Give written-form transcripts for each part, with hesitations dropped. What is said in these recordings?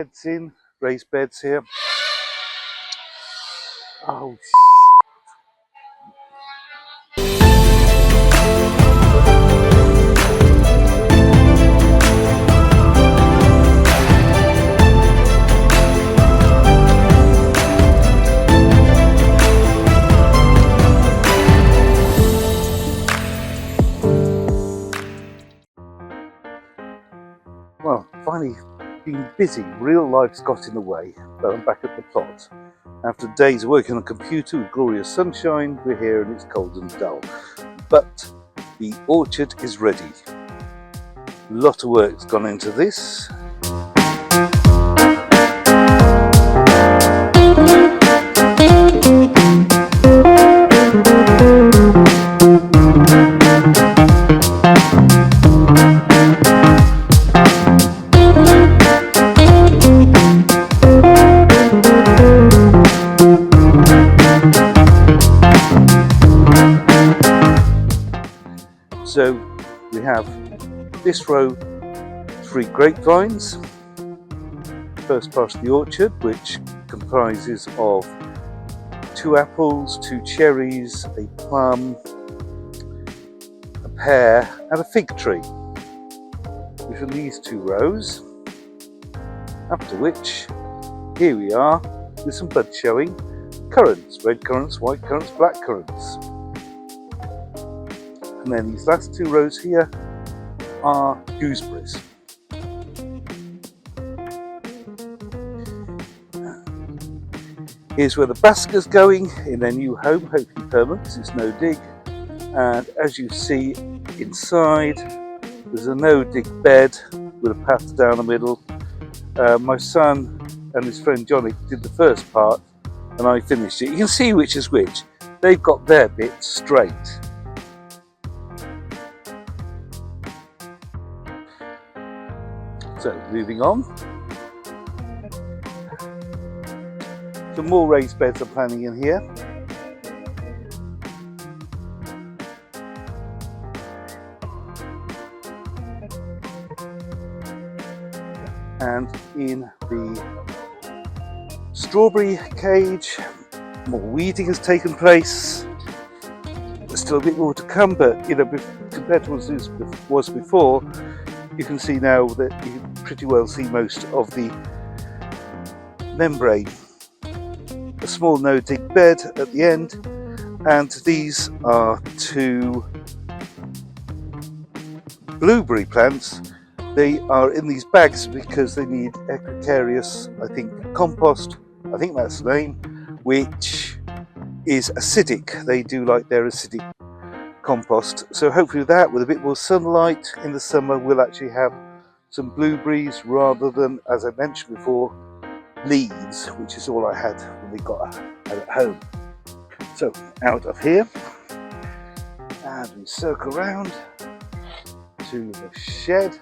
beds in, raised beds here. Oh, well, finally been busy. Real life's got in the way, but I'm back at the plot. After days working on a computer with glorious sunshine, we're here and it's cold and dull. But the orchard is ready. A lot of work's gone into this. So we have this row 3 grapevines, first part of the orchard, which comprises of 2 apples, 2 cherries, a plum, a pear and a fig tree, which are these 2 rows, after which here we are with some buds showing, currants, red currants, white currants, black currants. And then these last 2 rows here are gooseberries. Here's where the basker's going in their new home, hopefully permanent because it's no dig. And as you see inside, there's a no dig bed with a path down the middle. My son and his friend Johnny did the first part and I finished it. You can see which is which. They've got their bit straight. So moving on, some more raised beds are planning in here. And in the strawberry cage, more weeding has taken place. There's still a bit more to come, but you know, compared to what it was before, you can see now that you can pretty well see most of the membrane. A small no-dig bed at the end, and these are 2 blueberry plants. They are in these bags because they need Ecrocarious, I think, compost, I think that's the name, which is acidic. They do like their acidic compost. So hopefully that, with a bit more sunlight in the summer, we'll actually have some blueberries rather than, as I mentioned before, leaves, which is all I had when we got at home. So out of here, and we circle around to the shed.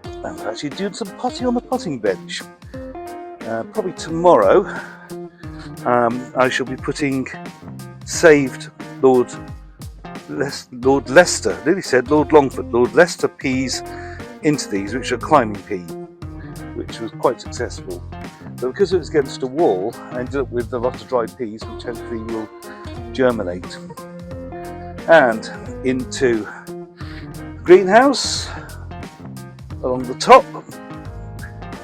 And we're actually doing some potting on the potting bench. Probably tomorrow I shall be putting saved Lord Leicester, nearly said Lord Longford, Lord Leicester peas into these, which are climbing pea, which was quite successful. But because it was against a wall, I ended up with a lot of dried peas, which hopefully will germinate. And into the greenhouse, along the top,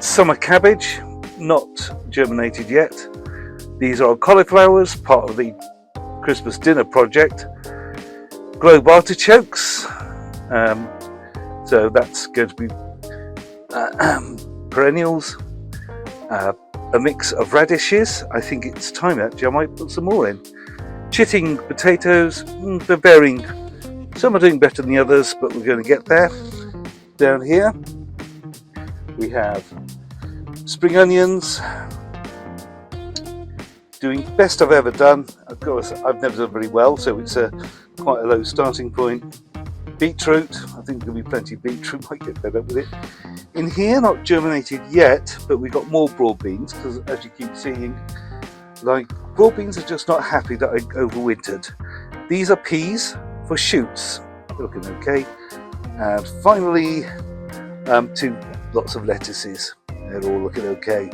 summer cabbage, not germinated yet. These are cauliflowers, part of the Christmas dinner project. Globe artichokes, so that's going to be perennials. A mix of radishes. I think it's time actually, I might put some more in. Chitting potatoes, they're varying. Some are doing better than the others, but we're going to get there. Down here we have spring onions, doing best I've ever done. Of course, I've never done very well, so it's quite a low starting point. Beetroot, I think there'll be plenty of beetroot, might get fed up with it. In here, not germinated yet, but we've got more broad beans, because as you keep seeing, like, broad beans are just not happy that I overwintered. These are peas for shoots, looking okay. And finally, to lots of lettuces. They're all looking okay.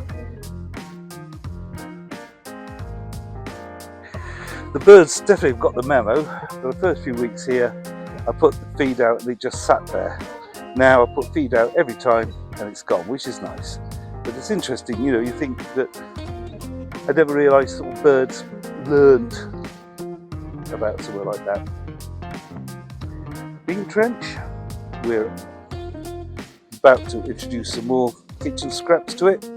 The birds definitely got the memo. For the first few weeks here, I put the feed out and it just sat there. Now I put feed out every time and it's gone, which is nice. But it's interesting, you know, you think that I never realised that birds learned about somewhere like that. Bean trench, we're about to introduce some more kitchen scraps to it.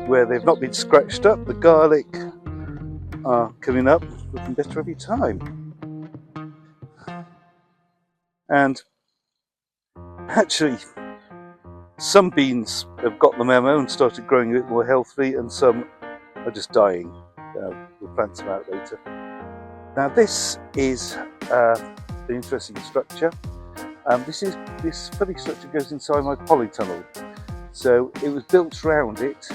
Where they've not been scratched up, the garlic are coming up, looking better every time. And actually, some beans have got the memo and started growing a bit more healthily, and some are just dying. We'll plant some out later. Now this is an interesting structure. This funny structure goes inside my polytunnel. So it was built around it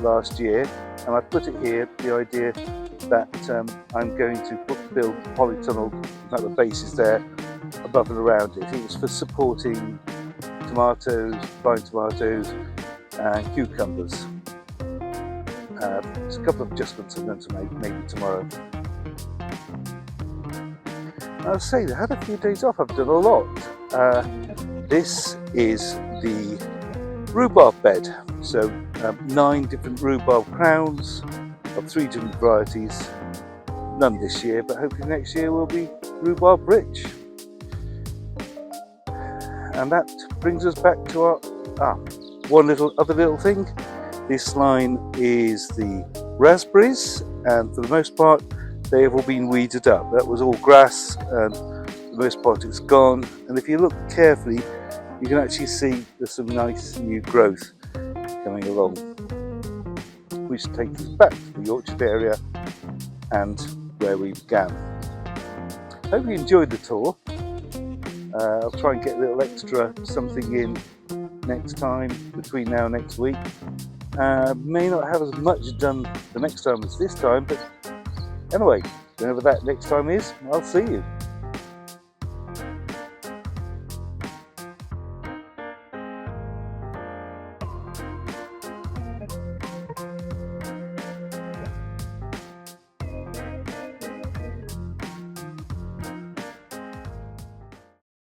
last year, and I put it here with the idea that I'm going to build the polytunnel, in fact the base is there, above and around it. It was for supporting tomatoes, vine tomatoes and cucumbers. There's a couple of adjustments I'm going to make maybe tomorrow. I'll say I had a few days off, I've done a lot. This is the rhubarb bed, so 9 different rhubarb crowns of 3 different varieties. None this year, but hopefully next year will be rhubarb rich. And that brings us back to our one other little thing. This line is the raspberries, and for the most part they have all been weeded up. That was all grass, and for the most part it's gone. And if you look carefully, you can actually see there's some nice new growth coming along, which takes us back to the orchard area and where we began. Hope you enjoyed the tour. I'll try and get a little extra something in next time, between now and next week. May not have as much done the next time as this time, but anyway, whenever that next time is, I'll see you.